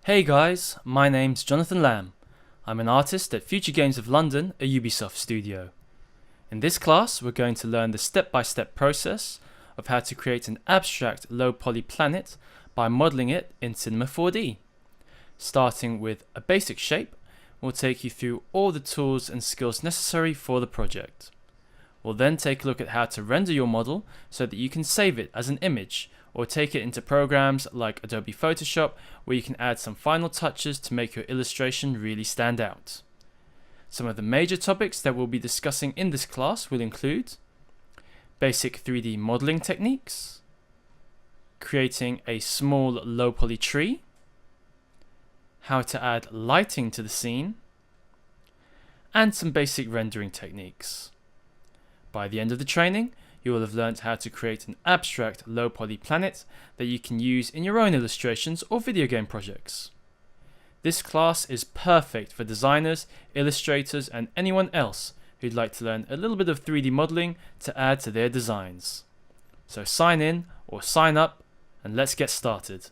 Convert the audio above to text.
Hey guys, my name's Jonathan Lamb. I'm an artist at Future Games of London, a Ubisoft studio. In this class, we're going to learn the step-by-step process of how to create an abstract low-poly planet by modeling it in Cinema 4D. Starting with a basic shape, we'll take you through all the tools and skills necessary for the project. We'll then take a look at how to render your model so that you can save it as an image or take it into programs like Adobe Photoshop where you can add some final touches to make your illustration really stand out. Some of the major topics that we'll be discussing in this class will include basic 3D modeling techniques, creating a small low-poly tree, how to add lighting to the scene, and some basic rendering techniques. By the end of the training, you will have learned how to create an abstract low-poly planet that you can use in your own illustrations or video game projects. This class is perfect for designers, illustrators, and anyone else who'd like to learn a little bit of 3D modeling to add to their designs. So sign in or sign up and let's get started.